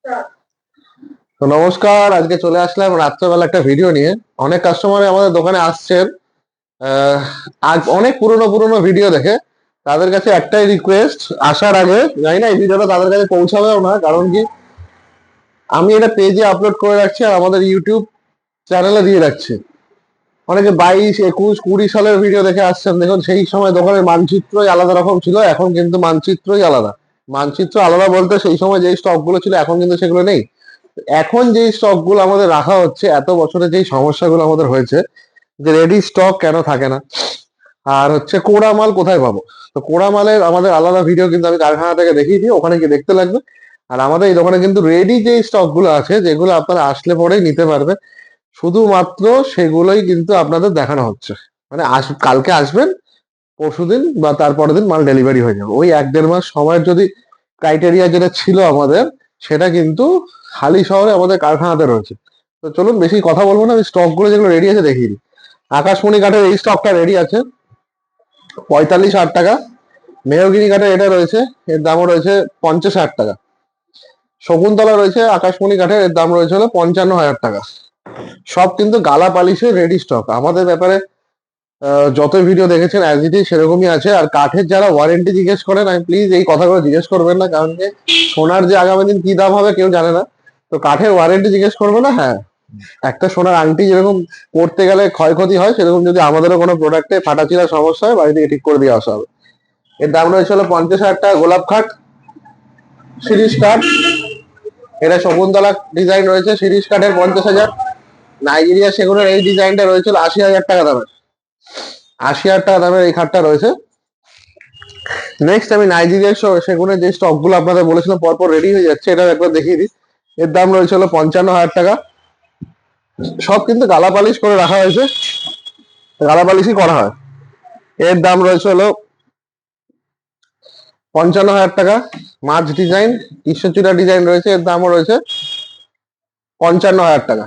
তো নমস্কার, আজকে চলে আসলাম রাত্রেবেলা একটা ভিডিও নিয়ে। অনেক কাস্টমার আমাদের দোকানে আসছেন আজ অনেক পুরনো পুরনো ভিডিও দেখে। তাদের কাছে একটাই রিকোয়েস্ট, আসার আগে জানি না এই ভিডিওটা তাদের কাছে পৌঁছাবেও না, কারণ কি আমি এটা পেজে আপলোড করে রাখছি আর আমাদের ইউটিউব চ্যানেলে দিয়ে রাখছি। অনেকে 22, 21, 20 সালের ভিডিও দেখে আসছেন। দেখুন, সেই সময় দোকানের মানচিত্রই আলাদা রকম ছিল, এখন কিন্তু মানচিত্রই আলাদা। মানচিত্র আলাদা বলতে সেই সময় যেই স্টক গুলো ছিল এখন কিন্তু সেগুলো নেই। এখন যে স্টক গুলো আমাদের রাখা হচ্ছে, এত বছরে যেই সমস্যাগুলো আমাদের হয়েছে যে রেডি স্টক কেন থাকে না, আর হচ্ছে কোড়া মাল কোথায় পাবো। তো কোড়া মালের আমাদের আলাদা ভিডিও কিন্তু আমি কারখানা থেকে দেখিয়েছি, ওখানে গিয়ে দেখতে লাগবে। আর আমাদের এই দোকানে কিন্তু রেডি যে স্টক গুলো আছে, যেগুলো আপনারা আসলে পরেই নিতে পারবে, শুধুমাত্র সেগুলোই কিন্তু আপনাদের দেখানো হচ্ছে। মানে কালকে আসবেন, পরশুদিন বা তারপরের দিন মাল ডেলিভারি হয়ে যাবে। ওই 1-1.5 মাস সময়ের যদি ক্রাইটেরিয়া যেটা ছিল আমাদের, সেটা কিন্তু হালি শহরে আমাদের কারখানাতে রয়েছে। তো চলুন, বেশি কথা বলবো না, আমি স্টক গুলো যেগুলো রেডি আছে দেখিয়ে দিই। আকাশমণি কাঠের এই স্টকটা রেডি আছে 45,000 টাকা। মেহগিনি কাঠের এটা রয়েছে, এর দামও রয়েছে 50,000 টাকা। শকুন্তলা রয়েছে আকাশমণি কাঠের, এর দাম রয়েছে হলো 55,000 টাকা। সব কিন্তু গালা পালিশের রেডি স্টক। আমাদের ব্যাপারে যত ভিডিও দেখেছেন অ্যাজ ইট ইজ সেরকমই আছে। আর কাঠের যারা ওয়ারেন্টি জিজ্ঞেস করেন, আমি প্লিজ এই কথাগুলো জিজ্ঞেস করবেন না, কারণ কি সোনার যে আগামী দিন কি দাম হবে কেউ জানে না। তো কাঠের ওয়ারেন্টি জিজ্ঞেস করবে না। হ্যাঁ, একটা সোনার আংটি যেরকম পড়তে গেলে ক্ষয়ক্ষতি হয়, সেরকম যদি আমাদেরও কোনো প্রোডাক্টে ফাটাচিরা সমস্যা হয়, বাড়ি থেকে ঠিক করে দিয়ে আসা হবে। এর দাম রয়েছে হলো 50,000 টাকা। গোলাপ খাট, শিরিষ কাঠ, এটা শকুন্তলা ডিজাইন রয়েছে শিরিষ কাঠের 50,000। নাইজেরিয়া সেগুনের এই ডিজাইনটা রয়েছে 80,000 টাকা দামের। 80,000 টাকা দামের এই খাটটা রয়েছে। নেক্সট আমি নাইজেরিয়া সেগুনের যে স্টক গুলো আপনাদের বলেছিলাম পরপর রেডি হয়ে যাচ্ছে, এটা একবার দেখিয়ে দিই। এর দাম রয়েছে হলো 55,000 টাকা। সব কিন্তু গালা পালিশ করে রাখা হয়েছে, গালা পালিশই করা হয়। এর দাম রয়েছে হলো 55,000 টাকা। মাছ ডিজাইন, কৃষ্ণচূড়া ডিজাইন রয়েছে, এর দামও রয়েছে 55,000 টাকা।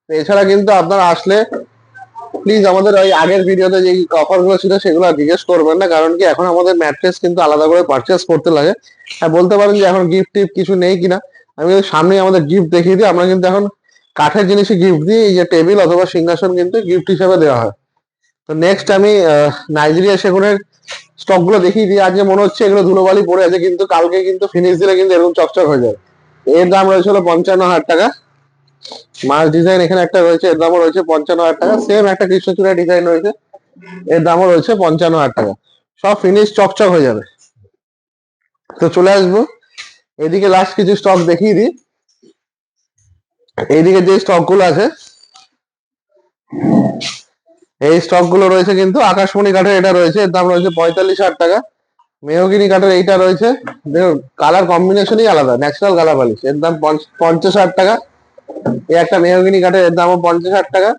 এছাড়া কিন্তু আপনারা আসলে প্লিজ আমাদের ওই আগের ভিডিওতে যে অফার গুলো ছিল সেগুলো আর জিজ্ঞেস করবেন না, কারণ কি এখন আমাদের ম্যাট্রেস কিন্তু আলাদা করে পারচেস করতে লাগে। হ্যাঁ, বলতে পারেন যে এখন গিফট টিফট কিছু নেই কিনা। আমি সামনে আমাদের গিফট দেখিয়ে দিই। আমরা কিন্তু এখন কাঠের জিনিসই গিফট দিই। এই যে টেবিল অথবা সিংহাসন কিন্তু গিফট হিসেবে দেওয়া হয়। তো নেক্সট আমি নাইজেরিয়া সেগুনের স্টক গুলো দেখিয়ে দিই। আজকে মনে হচ্ছে এগুলো ধুলোবালি পড়ে আছে, কিন্তু কালকে কিন্তু ফিনিশ দিলে কিন্তু এরকম চকচক হয়ে যাবে। এর দাম রয়েছে হলো 55,000 টাকা। মাছ ডিজাইন এখানে একটা রয়েছে, এর দামও রয়েছে 55,000 টাকা। সেম একটা কৃষ্ণচূড়া ডিজাইন রয়েছে, এর দামও রয়েছে 55,000 টাকা। সব ফিনিশ চকচক হয়ে যাবে। তো চলে আসবো এদিকে, লাস্ট কিছু স্টক দেখিয়ে দিই। এইদিকে যে স্টক গুলো আছে, এই স্টক গুলো রয়েছে কিন্তু আকাশমণি কাঠের এটা রয়েছে, এর দাম রয়েছে 45,000 টাকা। মেহগিনি কাঠের এইটা রয়েছে, দেখুন কালার কম্বিনেশনই আলাদা, ন্যাচারাল গালা পালিশ, এর দাম 50,000 টাকা। এই একটা মেহগিনি কাঠের, এর দামও 50,000 টাকা।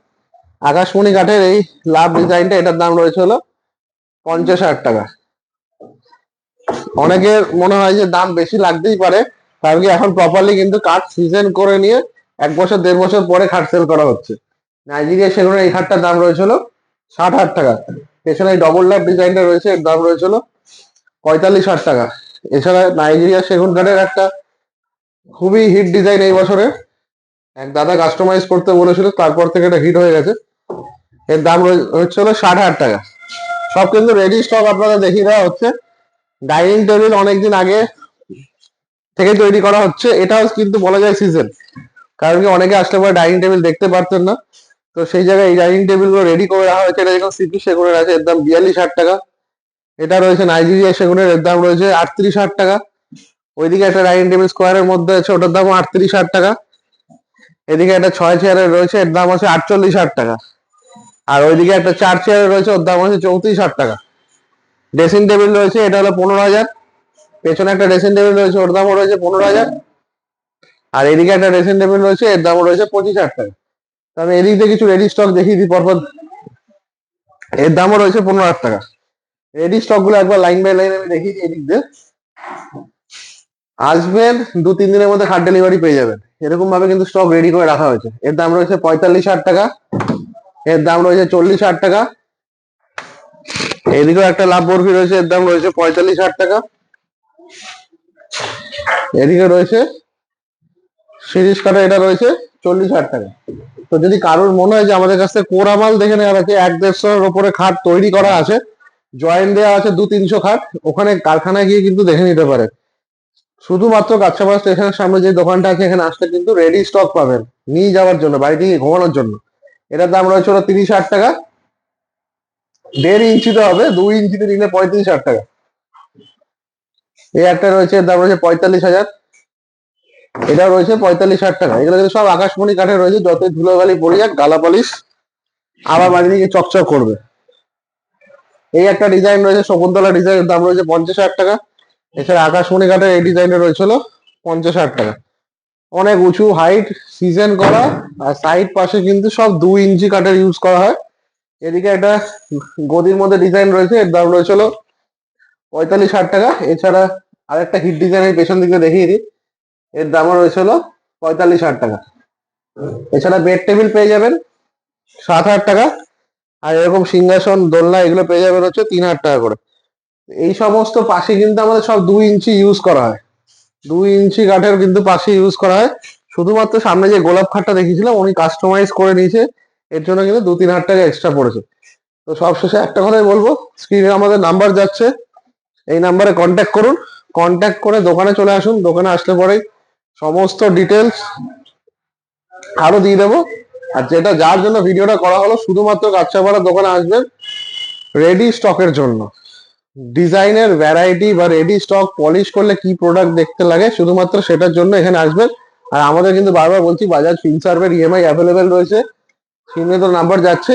আকাশমণি কাঠের এই লাভ ডিজাইনটা, এটার দাম রয়েছে হলো 50,000 টাকা। অনেকের মনে হয় যে দাম বেশি লাগতেই পারে, কারণ কি এখন প্রপারলি কিন্তু কাঠ সিজন করে নিয়ে 1 বছর 1.5 বছর পরে খাট সেল করা হচ্ছে। নাইজেরিয়া সেগুনের এই খাটটার দাম রয়েছে হলো 60,000 টাকা। পেছনে এই ডবল ল্যাপ ডিজাইনটা রয়েছে, এর দাম রয়েছে হলো 45,000 টাকা। এছাড়া নাইজেরিয়া সেগুন কাঠের একটা খুবই হিট ডিজাইন এই বছরে, এক দাদা কাস্টমাইজ করতে বলেছিল, তারপর থেকে এটা হিট হয়ে গেছে। এর দাম হচ্ছে হলো 60,000 টাকা। সব কিন্তু রেডি স্টক আপনাদের দেখিয়ে দেওয়া হচ্ছে। ডাইনিং টেবিল অনেকদিন আগে থেকে তৈরি করা হচ্ছে, এটাও কিন্তু বলা যায় সিজন, কারণ কি অনেকে আসলে পরে ডাইনিং টেবিল দেখতে পারতেন না। তো সেই জায়গায় এই ডাইনিং টেবিল গুলো রেডি করে রাখা হয়েছে। এটা যেরকম সিপি সেগুনের আছে, এর দাম 42,000 টাকা। এটা রয়েছে নাইজেরিয়া সেগুনের, এর দাম রয়েছে 38,000 টাকা। ওইদিকে একটা ডাইনিং টেবিল স্কোয়ারের মধ্যে আছে, ওটার দাম 38,000 টাকা। এদিকে একটা 6 চেয়ারের রয়েছে, এর দাম আছে 48,000 টাকা। আর ওইদিকে একটা 4 চেয়ারের রয়েছে, ওর দাম আছে 34,000 টাকা। ড্রেসিং টেবিল রয়েছে, এটা হলো 15,000। পেছনে একটা ড্রেসিং টেবিল রয়েছে, ওর দামও রয়েছে 15,000। আর এদিকে একটা ড্রেসিং টেবিল রয়েছে, এর দামও রয়েছে 25,000 টাকা। তো আমি এদিক দিয়ে কিছু রেডি স্টক দেখিয়ে দিই পরপর। এর দামও রয়েছে 15,000 টাকা। রেডি স্টক গুলো একবার লাইন বাই লাইন আমি দেখিয়ে দিই। এদিক দিয়ে আসবেন, 2-3 দিনের মধ্যে খাট ডেলিভারি পেয়ে যাবেন, এরকম ভাবে কিন্তু স্টক রেডি করে রাখা হয়েছে। এর দাম রয়েছে 45,000 টাকা। এর দাম রয়েছে 40,000 টাকা। এদিকেও একটা লাভ বরফি রয়েছে, এর দাম রয়েছে 45,000 টাকা। এদিকে রয়েছে সিরিজ কাঠে এটা রয়েছে 40,000 টাকা। তো যদি কারোর মনে হয় যে আমাদের কাছ থেকে কোরামাল দেখে নেওয়ার আছে, 1-150-এর ওপরে খাট তৈরি করা আছে, জয়েন্ট দেওয়া আছে 200-300 খাট, ওখানে কারখানায় গিয়ে কিন্তু দেখে নিতে পারে। শুধুমাত্র কাঁচাপাড়া স্টেশনের সামনে যে দোকানটা আছে এখানে আসলে কিন্তু রেডি স্টক পাবেন নিয়ে যাওয়ার জন্য, বাড়ি থেকে ঘুমানোর জন্য। এটার দাম রয়েছে 30,000 টাকা। 1.5 ইঞ্চিতে হবে, 2 ইঞ্চিতে নিলে 35,000 টাকা। এই একটা রয়েছে, এর দাম রয়েছে 45,000। এটাও রয়েছে 45,000 টাকা। এগুলো কিন্তু সব আকাশমণি কাঠে রয়েছে, যতই ধুলোবালি পড়ে যাক গালা পলিশ আবার বাড়ি থেকে চকচক করবে। এই একটা ডিজাইন রয়েছে শকুন্তলা ডিজাইনের, দাম রয়েছে 50,000 টাকা। এছাড়া আকাশমণি কাঠের এই ডিজাইনের রয়েছিল 50,000 টাকা। অনেক উঁচু হাইট, সিজন করা, আর সাইড পাশে কিন্তু সব 2 ইঞ্চি কাঠের ইউজ করা হয়। এদিকে একটা গদির মধ্যে ডিজাইন রয়েছে, এর দাম রয়েছিল 45,000 টাকা। এছাড়া আরেকটা হিট ডিজাইন এই পেছন দিকে দেখিয়ে দিই, এর দামও রয়েছিল 45,000 টাকা। এছাড়া বেড টেবিল পেয়ে যাবেন 7,000 টাকা। আর এরকম সিংহাসন, দোলনা এগুলো পেয়ে যাবেন হচ্ছে 3,000 টাকা করে। এই সমস্ত পাশে কিন্তু আমাদের সব 2 ইঞ্চি ইউজ করা হয়, 2 ইঞ্চি কাঠের কিন্তু পাশে ইউজ করা হয়। শুধুমাত্র সামনে যে গোলাপ খাটটা দেখিয়েছিলাম উনি কাস্টমাইজ করে নিয়েছে, এর জন্য কিন্তু 2-3,000 টাকা এক্সট্রা পড়েছে। তো সবশেষে একটা কথাই বলবো, স্ক্রিনে আমাদের নাম্বার যাচ্ছে, এই নাম্বারে কন্ট্যাক্ট করুন। কন্ট্যাক্ট করে দোকানে চলে আসুন। দোকানে আসলে পরেই সমস্ত ডিটেলস আরো দিয়ে দেবো। আর যেটা যার জন্য ভিডিওটা করা হলো, শুধুমাত্র কাঁচাপাড়ার দোকানে আসবেন রেডি স্টকের জন্য। ডিজাইনের ভ্যারাইটি বা রেডি স্টক পলিশ করলে কি প্রোডাক্ট দেখতে লাগে, শুধুমাত্র সেটার জন্য এখানে আসবেন। আর আমাদের কিন্তু বারবার বলছি, বাজাজ ফিনসার্ভের ইএমআই অ্যাভেলেবেল রয়েছে, স্ক্রিনে তো নাম্বার যাচ্ছে।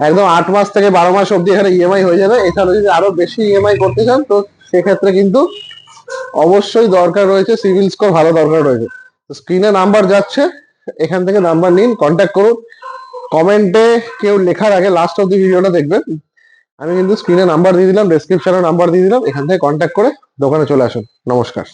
একদম 8 মাস থেকে 12 মাস অব্দি এখানে ইএমআই হয়ে যাবে। এছাড়া যদি আরো বেশি ইএমআই করতে চান তো সেক্ষেত্রে কিন্তু অবশ্যই দরকার রয়েছে সিভিল স্কোর ভালো দরকার রয়েছে। তো স্ক্রিনে নাম্বার যাচ্ছে, এখান থেকে নাম্বার নিন, কন্ট্যাক্ট করুন। কমেন্টে কেউ লেখার আগে লাস্ট অব্দি ভিডিওটা দেখবেন। আমি কিন্তু স্ক্রিনে নাম্বার দিয়ে দিলাম, ডেসক্রিপশনে নাম্বার দিয়ে দিলাম, এখান থেকে কন্ট্যাক্ট করে দোকানে চলে আসুন। নমস্কার।